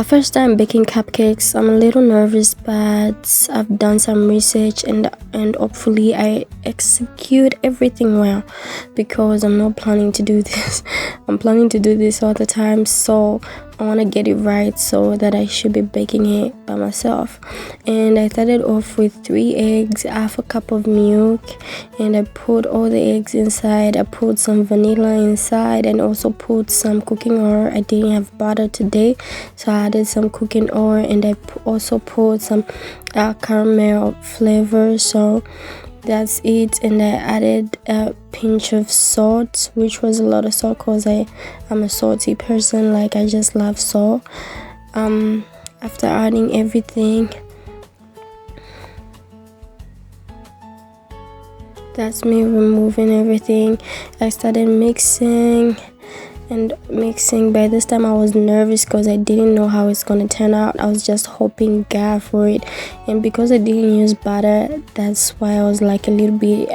First time baking cupcakes. I'm a little nervous, but I've done some research and hopefully I execute everything well, because I'm not planning to do this. I'm planning to do this all the time, so I want to get it right so that I should be baking it by myself. And I started off with 3 eggs, half a cup of milk, and I put all the eggs inside. I put some vanilla inside and also put some cooking oil. I didn't have butter today, so I added some cooking oil, and I also put some caramel flavor. So that's it. And I added a pinch of salt, which was a lot of salt because I'm a salty person. Like, I just love salt. After adding everything, that's me removing everything. I started mixing and mixing. By this time I was nervous because I didn't know how it's gonna turn out. I was just hoping God for it, and because I didn't use butter, that's why I was like a little bit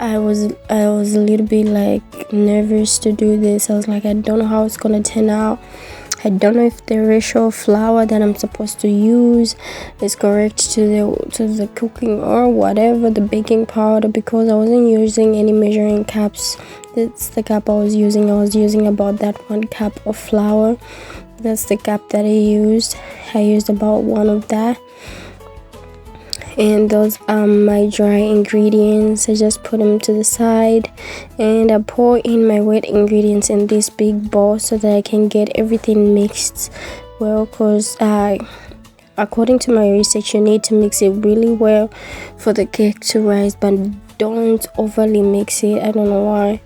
I was a little bit like nervous to do this. I was like, I don't know how it's gonna turn out. I don't know if the ratio of flour that I'm supposed to use is correct to the cooking or whatever, the baking powder, because I wasn't using any measuring cups. That's the cup I was using. I was using about that 1 cup of flour. That's the cup that I used. I used about 1 of that. And those are my dry ingredients. I just put them to the side, and I pour in my wet ingredients in this big bowl so that I can get everything mixed well, because according to my research, you need to mix it really well for the cake to rise, but don't overly mix it. I don't know why.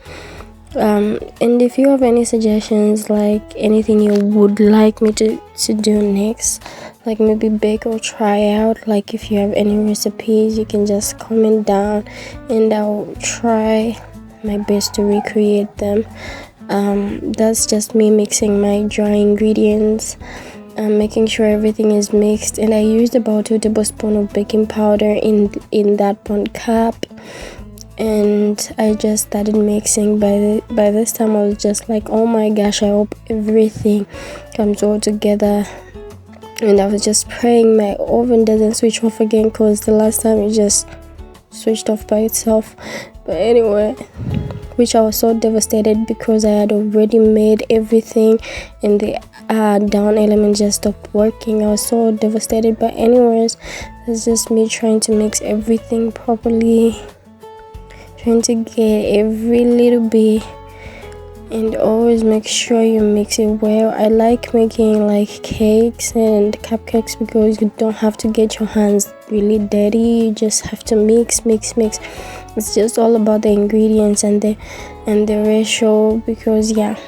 And if you have any suggestions, like anything you would like me to do next, like maybe bake or try out, like if you have any recipes, you can just comment down and I'll try my best to recreate them. That's just me mixing my dry ingredients, making sure everything is mixed, and I used about 2 tablespoons of baking powder in that 1 cup. And I just started mixing. By this time I was just like, oh my gosh, I hope everything comes all together. And I was just praying my oven doesn't switch off again, because the last time it just switched off by itself. But anyway, which I was so devastated because I had already made everything and the down element just stopped working. I was so devastated. But anyways, that's just me trying to mix everything properly, trying to get every little bit, and always make sure you mix it well. I like making like cakes and cupcakes because you don't have to get your hands really dirty. You just have to mix. It's just all about the ingredients and the ratio. Because yeah,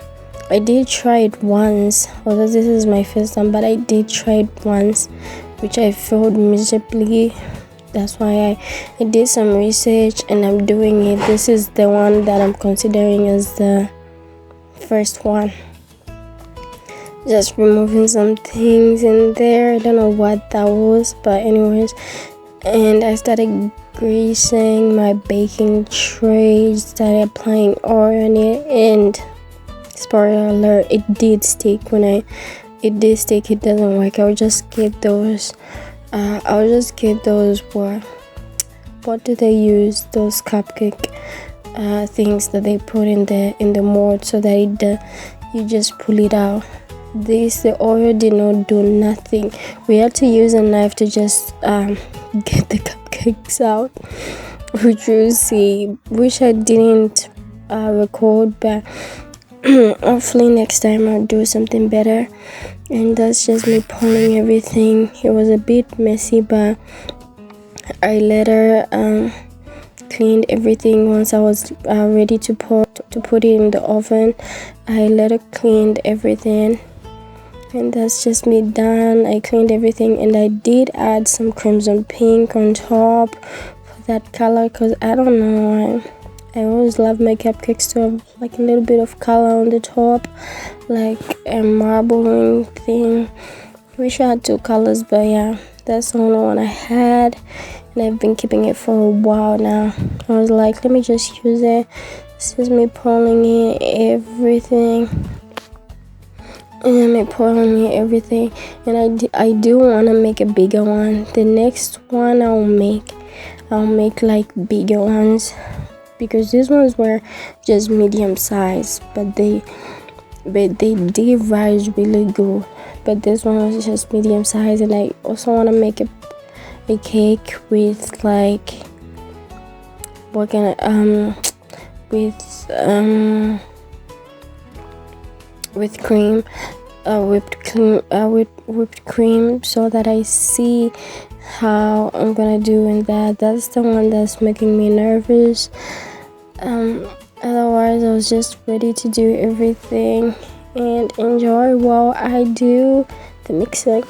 I did try it once, although this is my first time, but I did try it once, which I failed miserably. That's why I did some research and I'm doing it. This is the one that I'm considering as the first one. Just removing some things in there. I don't know what that was, but anyways. And I started greasing my baking tray, started applying oil on it, and spoiler alert, it did stick. It doesn't work. I'll just get those what do they use, those cupcake things that they put in the mold so that you just pull it out. The oil did not do nothing. We had to use a knife to just get the cupcakes out, which you see, which I didn't record, but hopefully next time I'll do something better. And that's just me pulling everything. It was a bit messy, but I later cleaned everything once I was ready to put it in the oven. I later cleaned everything, and that's just me done. I cleaned everything, and I did add some crimson pink on top for that color, because I don't know why. I always love my cupcakes to have like a little bit of color on the top, like a marbling thing. Wish I had 2 colors, but yeah, that's the only one I had, and I've been keeping it for a while now. I was like, let me just use it. This is me pulling in everything. and then I put on everything. And I do want to make a bigger one. The next one I'll make like bigger ones, because these ones were just medium size, but they did rise really good. But this one was just medium size. And I also want to make a cake with like what kind of with cream, with whipped cream, so that I see how I'm gonna do in that. That's the one that's making me nervous. Otherwise I was just ready to do everything and enjoy while I do the mixing.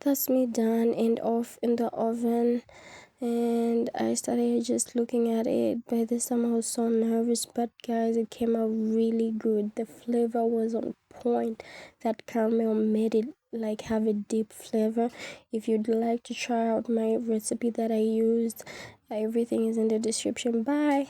That's me done and off in the oven. And I started just looking at it. By this time I was so nervous, but guys, it came out really good. The flavor was on point. That caramel made it like have a deep flavor. If you'd like to try out my recipe that I used, everything is in the description. Bye.